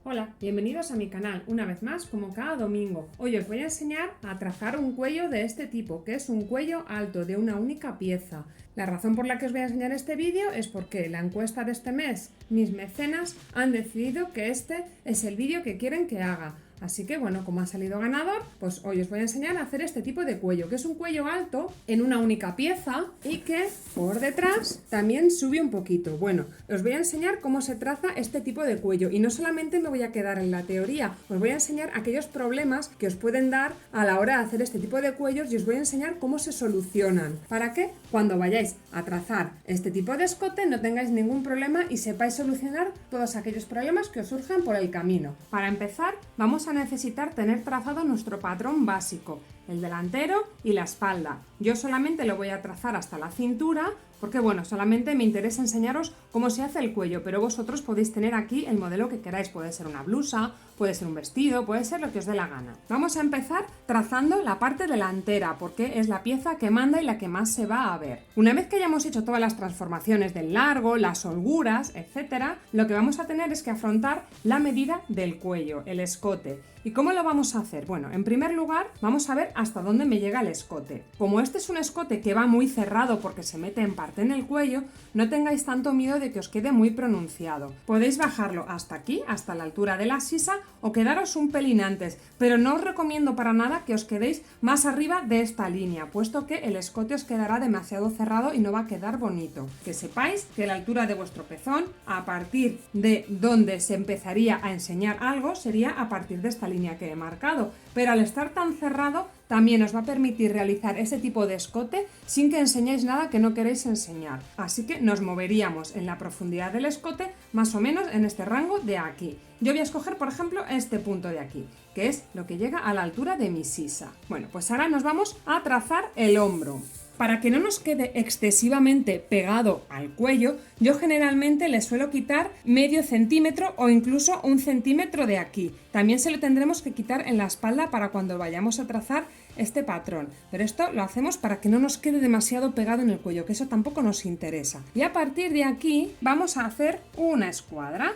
Hola, bienvenidos a mi canal, una vez más como cada domingo. Hoy os voy a enseñar a trazar un cuello de este tipo, que es un cuello alto de una única pieza. La razón por la que os voy a enseñar este vídeo es porque la encuesta de este mes, mis mecenas han decidido que este es el vídeo que quieren que haga. Así que bueno, como ha salido ganador, pues hoy os voy a enseñar a hacer este tipo de cuello, que es un cuello alto en una única pieza y que por detrás también sube un poquito. Bueno, os voy a enseñar cómo se traza este tipo de cuello y no solamente me voy a quedar en la teoría, os voy a enseñar aquellos problemas que os pueden dar a la hora de hacer este tipo de cuellos y os voy a enseñar cómo se solucionan, para que cuando vayáis a trazar este tipo de escote no tengáis ningún problema y sepáis solucionar todos aquellos problemas que os surjan por el camino. Para empezar, vamos a necesitar tener trazado nuestro patrón básico, el delantero y la espalda. Yo solamente lo voy a trazar hasta la cintura porque bueno, solamente me interesa enseñaros cómo se hace el cuello, pero vosotros podéis tener aquí el modelo que queráis, puede ser una blusa, puede ser un vestido, puede ser lo que os dé la gana. Vamos a empezar trazando la parte delantera porque es la pieza que manda y la que más se va a ver. Una vez que hayamos hecho todas las transformaciones del largo, las holguras, etcétera, lo que vamos a tener es que afrontar la medida del cuello, el escote. ¿Y cómo lo vamos a hacer? Bueno, en primer lugar vamos a ver hasta dónde me llega el escote. Como este es un escote que va muy cerrado porque se mete en parte en el cuello, no tengáis tanto miedo de que os quede muy pronunciado. Podéis bajarlo hasta aquí, hasta la altura de la sisa, o quedaros un pelín antes, pero no os recomiendo para nada que os quedéis más arriba de esta línea, puesto que el escote os quedará demasiado cerrado y no va a quedar bonito. Que sepáis que la altura de vuestro pezón, a partir de donde se empezaría a enseñar algo, sería a partir de esta línea que he marcado, pero al estar tan cerrado también os va a permitir realizar ese tipo de escote sin que enseñéis nada que no queréis enseñar. Así que nos moveríamos en la profundidad del escote más o menos en este rango de aquí. Yo voy a escoger, por ejemplo, este punto de aquí, que es lo que llega a la altura de mi sisa. Bueno, pues ahora nos vamos a trazar el hombro. Para que no nos quede excesivamente pegado al cuello, yo generalmente le suelo quitar medio centímetro o incluso 1 centímetro de aquí. También se lo tendremos que quitar en la espalda para cuando vayamos a trazar este patrón. Pero esto lo hacemos para que no nos quede demasiado pegado en el cuello, que eso tampoco nos interesa. Y a partir de aquí vamos a hacer una escuadra.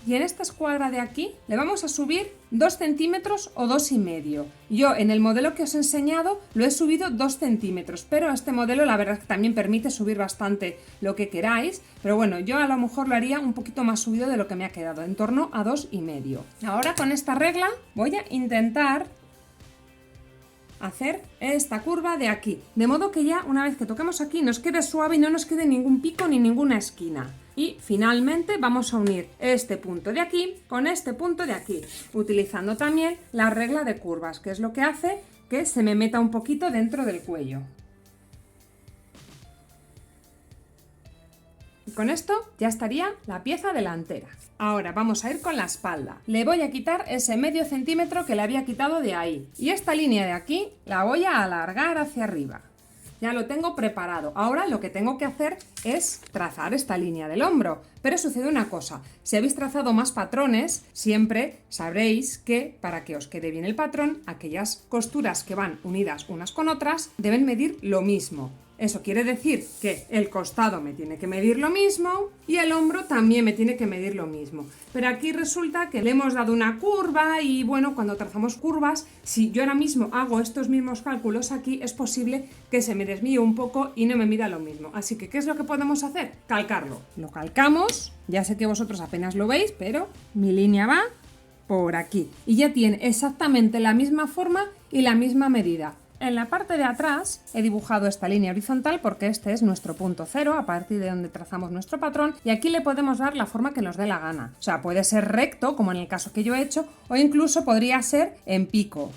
Y en esta escuadra de aquí le vamos a subir 2 centímetros o 2,5. Yo en el modelo que os he enseñado lo he subido 2 centímetros, pero este modelo la verdad es que también permite subir bastante lo que queráis, pero bueno, yo a lo mejor lo haría un poquito más subido de lo que me ha quedado, en torno a 2,5. Ahora con esta regla voy a intentar hacer esta curva de aquí, de modo que ya una vez que toquemos aquí nos quede suave y no nos quede ningún pico ni ninguna esquina. Y finalmente vamos a unir este punto de aquí con este punto de aquí, utilizando también la regla de curvas, que es lo que hace que se me meta un poquito dentro del cuello. Y con esto ya estaría la pieza delantera. Ahora vamos a ir con la espalda. Le voy a quitar ese medio centímetro que le había quitado de ahí. Y esta línea de aquí la voy a alargar hacia arriba. Ya lo tengo preparado. Ahora lo que tengo que hacer es trazar esta línea del hombro. Pero sucede una cosa, si habéis trazado más patrones, siempre sabréis que para que os quede bien el patrón, aquellas costuras que van unidas unas con otras deben medir lo mismo. Eso quiere decir que el costado me tiene que medir lo mismo y el hombro también me tiene que medir lo mismo. Pero aquí resulta que le hemos dado una curva y bueno, cuando trazamos curvas, si yo ahora mismo hago estos mismos cálculos aquí, es posible que se me desvíe un poco y no me mida lo mismo. Así que, ¿qué es lo que podemos hacer? Calcarlo. Lo calcamos, ya sé que vosotros apenas lo veis, pero mi línea va por aquí y ya tiene exactamente la misma forma y la misma medida. En la parte de atrás he dibujado esta línea horizontal porque este es nuestro punto cero a partir de donde trazamos nuestro patrón y aquí le podemos dar la forma que nos dé la gana. O sea, puede ser recto como en el caso que yo he hecho o incluso podría ser en pico,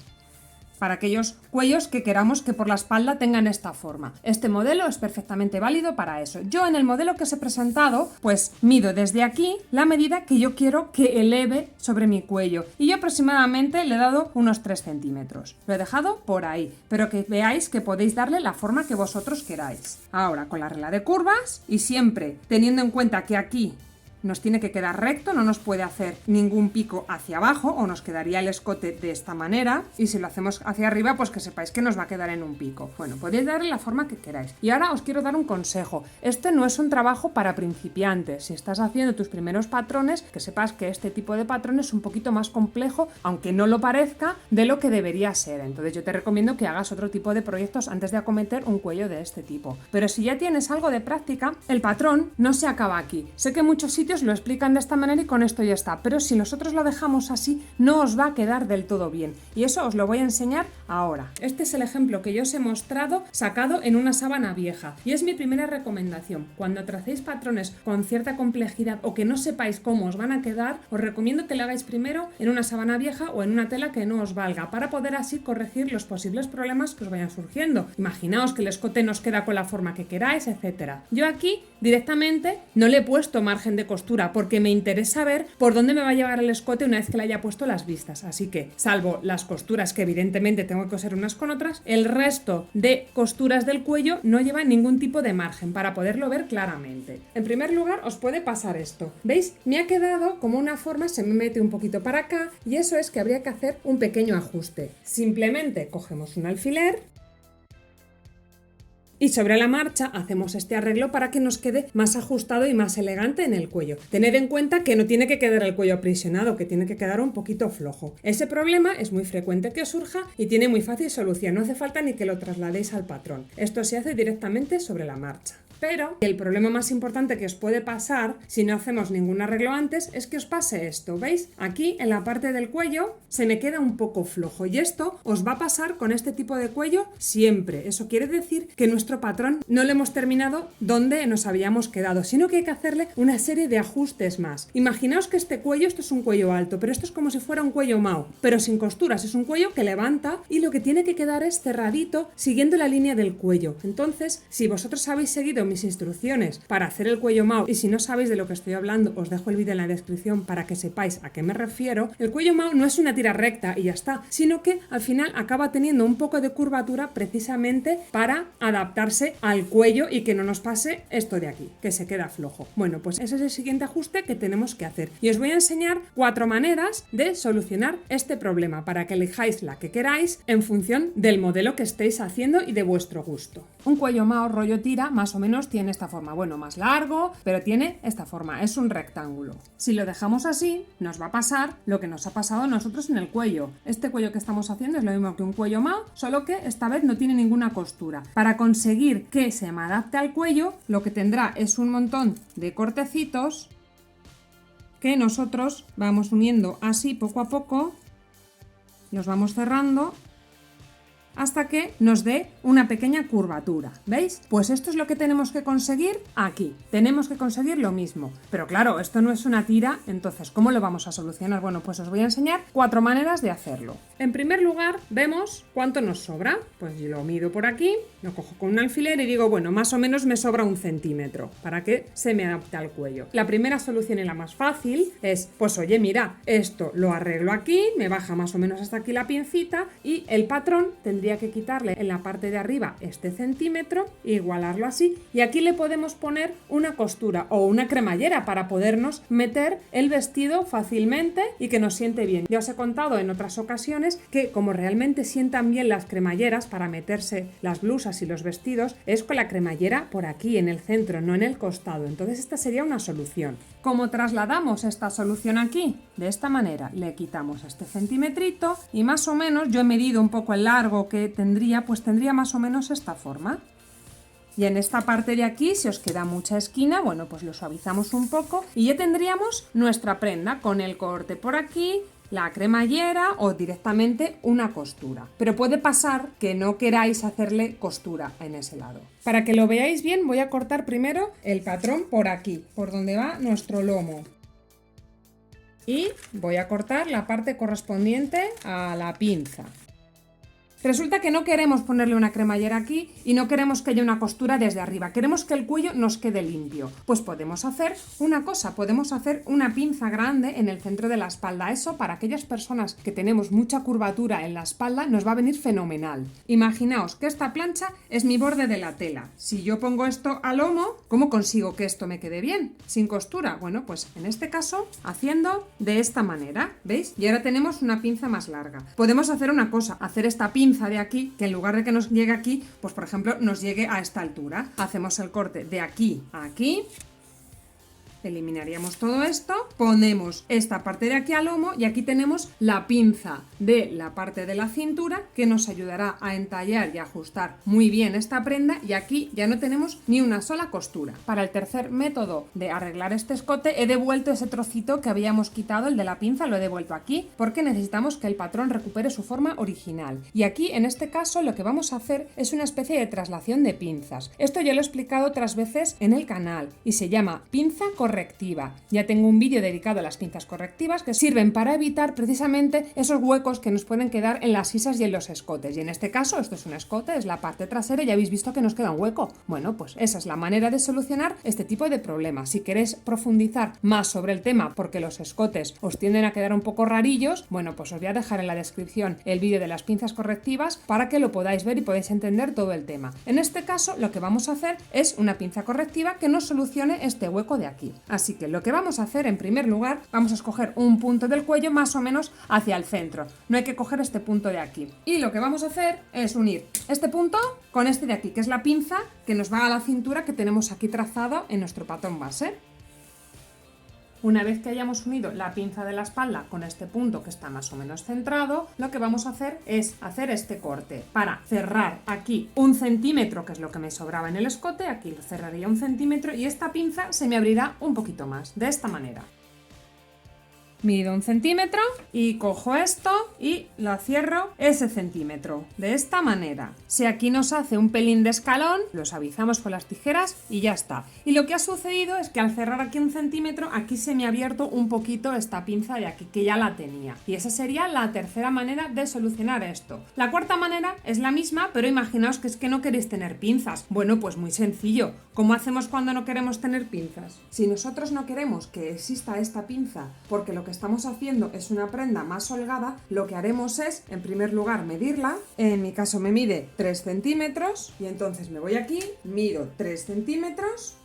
para aquellos cuellos que queramos que por la espalda tengan esta forma. Este modelo es perfectamente válido para eso. Yo en el modelo que os he presentado, pues mido desde aquí la medida que yo quiero que eleve sobre mi cuello. Y yo aproximadamente le he dado unos 3 centímetros. Lo he dejado por ahí, pero que veáis que podéis darle la forma que vosotros queráis. Ahora con la regla de curvas y siempre teniendo en cuenta que aquí nos tiene que quedar recto, no nos puede hacer ningún pico hacia abajo o nos quedaría el escote de esta manera, y si lo hacemos hacia arriba pues que sepáis que nos va a quedar en un pico. Bueno, podéis darle la forma que queráis. Y ahora os quiero dar un consejo. Este no es un trabajo para principiantes. Si estás haciendo tus primeros patrones, que sepas que este tipo de patrón es un poquito más complejo, aunque no lo parezca, de lo que debería ser. Entonces yo te recomiendo que hagas otro tipo de proyectos antes de acometer un cuello de este tipo. Pero si ya tienes algo de práctica, el patrón no se acaba aquí. Sé que muchos sitios lo explican de esta manera y con esto ya está, pero si nosotros lo dejamos así, no os va a quedar del todo bien. Y eso os lo voy a enseñar ahora. Este es el ejemplo que yo os he mostrado sacado en una sábana vieja. Y es mi primera recomendación. Cuando tracéis patrones con cierta complejidad o que no sepáis cómo os van a quedar, os recomiendo que lo hagáis primero en una sábana vieja o en una tela que no os valga, para poder así corregir los posibles problemas que os vayan surgiendo. Imaginaos que el escote nos queda con la forma que queráis, etcétera. Yo aquí directamente no le he puesto margen de costura porque me interesa ver por dónde me va a llevar el escote una vez que le haya puesto las vistas. Así que, salvo las costuras que evidentemente tengo que coser unas con otras, el resto de costuras del cuello no llevan ningún tipo de margen para poderlo ver claramente. En primer lugar, os puede pasar esto. ¿Veis? Me ha quedado como una forma, se me mete un poquito para acá, y eso es que habría que hacer un pequeño ajuste. Simplemente cogemos un alfiler y sobre la marcha hacemos este arreglo para que nos quede más ajustado y más elegante en el cuello. Tened en cuenta que no tiene que quedar el cuello aprisionado, que tiene que quedar un poquito flojo. Ese problema es muy frecuente que os surja y tiene muy fácil solución, no hace falta ni que lo trasladéis al patrón. Esto se hace directamente sobre la marcha. Pero el problema más importante que os puede pasar si no hacemos ningún arreglo antes es que os pase esto, ¿veis? Aquí en la parte del cuello se me queda un poco flojo y esto os va a pasar con este tipo de cuello siempre. Eso quiere decir que nuestro patrón no lo hemos terminado donde nos habíamos quedado, sino que hay que hacerle una serie de ajustes más. Imaginaos que este cuello, esto es un cuello alto, pero esto es como si fuera un cuello Mao, pero sin costuras, es un cuello que levanta y lo que tiene que quedar es cerradito siguiendo la línea del cuello. Entonces, si vosotros habéis seguido mis instrucciones para hacer el cuello Mao, y si no sabéis de lo que estoy hablando, os dejo el vídeo en la descripción para que sepáis a qué me refiero. El cuello Mao no es una tira recta y ya está, sino que al final acaba teniendo un poco de curvatura precisamente para adaptarse al cuello y que no nos pase esto de aquí, que se queda flojo. Bueno, pues ese es el siguiente ajuste que tenemos que hacer y os voy a enseñar 4 maneras de solucionar este problema para que elijáis la que queráis en función del modelo que estéis haciendo y de vuestro gusto. Un cuello Mao rollo tira más o menos tiene esta forma, bueno, más largo, pero tiene esta forma, es un rectángulo. Si lo dejamos así, nos va a pasar lo que nos ha pasado a nosotros en el cuello. Este cuello que estamos haciendo es lo mismo que un cuello Mao, solo que esta vez no tiene ninguna costura. Para conseguir que se me adapte al cuello, lo que tendrá es un montón de cortecitos que nosotros vamos uniendo así poco a poco, los vamos cerrando hasta que nos dé una pequeña curvatura, ¿veis? Pues esto es lo que tenemos que conseguir aquí, tenemos que conseguir lo mismo, pero claro, esto no es una tira, entonces ¿cómo lo vamos a solucionar? Bueno, pues os voy a enseñar 4 maneras de hacerlo. En primer lugar, vemos cuánto nos sobra, pues yo lo mido por aquí, lo cojo con un alfiler y digo, bueno, más o menos me sobra 1 centímetro para que se me adapte al cuello. La primera solución y la más fácil es, pues oye, mira, esto lo arreglo aquí, me baja más o menos hasta aquí la pincita y el patrón tendría que quitarle en la parte de arriba este centímetro e igualarlo así, y aquí le podemos poner una costura o una cremallera para podernos meter el vestido fácilmente y que nos siente bien. Ya os he contado en otras ocasiones que como realmente sientan bien las cremalleras para meterse las blusas y los vestidos es con la cremallera por aquí en el centro, no en el costado. Entonces esta sería una solución. ¿Cómo trasladamos esta solución aquí? De esta manera, le quitamos este centimetrito y más o menos, yo he medido un poco el largo que tendría, pues tendría más o menos esta forma. Y en esta parte de aquí, si os queda mucha esquina, bueno, pues lo suavizamos un poco y ya tendríamos nuestra prenda con el corte por aquí, la cremallera o directamente una costura. Pero puede pasar que no queráis hacerle costura en ese lado. Para que lo veáis bien, voy a cortar primero el patrón por aquí, por donde va nuestro lomo. Y voy a cortar la parte correspondiente a la pinza. Resulta que no queremos ponerle una cremallera aquí y no queremos que haya una costura desde arriba, queremos que el cuello nos quede limpio. Pues podemos hacer una cosa, podemos hacer una pinza grande en el centro de la espalda. Eso para aquellas personas que tenemos mucha curvatura en la espalda nos va a venir fenomenal. Imaginaos que esta plancha es mi borde de la tela. Si yo pongo esto al lomo, ¿cómo consigo que esto me quede bien? Sin costura. Bueno, pues en este caso haciendo de esta manera, ¿veis? Y ahora tenemos una pinza más larga. Podemos hacer una cosa, hacer esta pinza de aquí, que en lugar de que nos llegue aquí, pues por ejemplo nos llegue a esta altura. Hacemos el corte de aquí a aquí. Eliminaríamos todo esto, ponemos esta parte de aquí al lomo y aquí tenemos la pinza de la parte de la cintura que nos ayudará a entallar y ajustar muy bien esta prenda, y aquí ya no tenemos ni una sola costura. Para el tercer método de arreglar este escote he devuelto ese trocito que habíamos quitado, el de la pinza, lo he devuelto aquí porque necesitamos que el patrón recupere su forma original. Y aquí en este caso lo que vamos a hacer es una especie de traslación de pinzas. Esto ya lo he explicado otras veces en el canal y se llama pinza correctiva. Ya tengo un vídeo dedicado a las pinzas correctivas que sirven para evitar precisamente esos huecos que nos pueden quedar en las sisas y en los escotes. Y en este caso, esto es un escote, es la parte trasera y ya habéis visto que nos queda un hueco. Bueno, pues esa es la manera de solucionar este tipo de problemas. Si queréis profundizar más sobre el tema porque los escotes os tienden a quedar un poco rarillos, bueno, pues os voy a dejar en la descripción el vídeo de las pinzas correctivas para que lo podáis ver y podáis entender todo el tema. En este caso, lo que vamos a hacer es una pinza correctiva que nos solucione este hueco de aquí. Así que lo que vamos a hacer en primer lugar, vamos a escoger un punto del cuello más o menos hacia el centro. No hay que coger este punto de aquí. Y lo que vamos a hacer es unir este punto con este de aquí, que es la pinza que nos va a la cintura que tenemos aquí trazado en nuestro patrón base. Una vez que hayamos unido la pinza de la espalda con este punto que está más o menos centrado, lo que vamos a hacer es hacer este corte para cerrar aquí 1 centímetro, que es lo que me sobraba en el escote. Aquí lo cerraría 1 centímetro y esta pinza se me abrirá un poquito más, de esta manera. Mido 1 centímetro y cojo esto y lo cierro ese centímetro, de esta manera. Si aquí nos hace un pelín de escalón, lo suavizamos con las tijeras y ya está. Y lo que ha sucedido es que al cerrar aquí 1 centímetro, aquí se me ha abierto un poquito esta pinza de aquí, que ya la tenía. Y esa sería la tercera manera de solucionar esto. La cuarta manera es la misma, pero imaginaos que es que no queréis tener pinzas. Bueno, pues muy sencillo. ¿Cómo hacemos cuando no queremos tener pinzas? Si nosotros no queremos que exista esta pinza, porque lo que estamos haciendo es una prenda más holgada, lo que haremos es, en primer lugar, medirla. En mi caso me mide 3 centímetros y entonces me voy aquí, mido 3 centímetros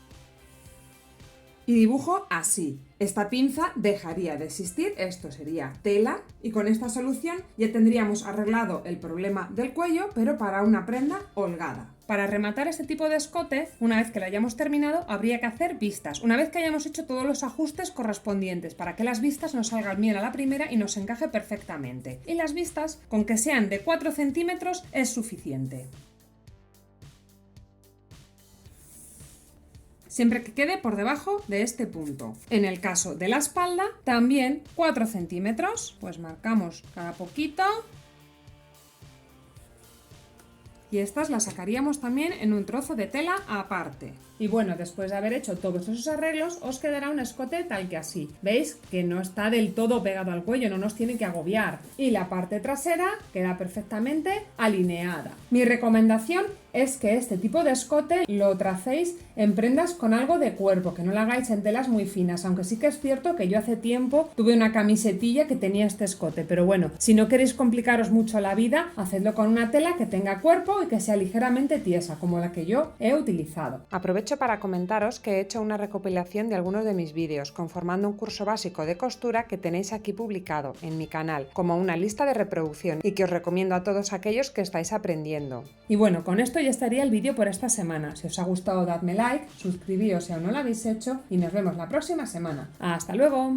y dibujo así. Esta pinza dejaría de existir, esto sería tela, y con esta solución ya tendríamos arreglado el problema del cuello, pero para una prenda holgada. Para rematar este tipo de escote, una vez que lo hayamos terminado, habría que hacer vistas. Una vez que hayamos hecho todos los ajustes correspondientes para que las vistas nos salgan bien a la primera y nos encaje perfectamente. Y las vistas, con que sean de 4 centímetros, es suficiente. Siempre que quede por debajo de este punto. En el caso de la espalda, también 4 centímetros, pues marcamos cada poquito. Y estas las sacaríamos también en un trozo de tela aparte. Y bueno, después de haber hecho todos esos arreglos, os quedará un escote tal que así. ¿Veis? Que no está del todo pegado al cuello, no nos tiene que agobiar. Y la parte trasera queda perfectamente alineada. Mi recomendación es que este tipo de escote lo tracéis en prendas con algo de cuerpo, que no lo hagáis en telas muy finas, aunque sí que es cierto que yo hace tiempo tuve una camisetilla que tenía este escote, pero bueno, si no queréis complicaros mucho la vida, hacedlo con una tela que tenga cuerpo y que sea ligeramente tiesa, como la que yo he utilizado. Aprovecho para comentaros que he hecho una recopilación de algunos de mis vídeos, conformando un curso básico de costura que tenéis aquí publicado en mi canal, como una lista de reproducción, y que os recomiendo a todos aquellos que estáis aprendiendo. Y bueno, con esto ya estaría el vídeo por esta semana. Si os ha gustado, dadme like, suscribíos si aún no lo habéis hecho y nos vemos la próxima semana. ¡Hasta luego!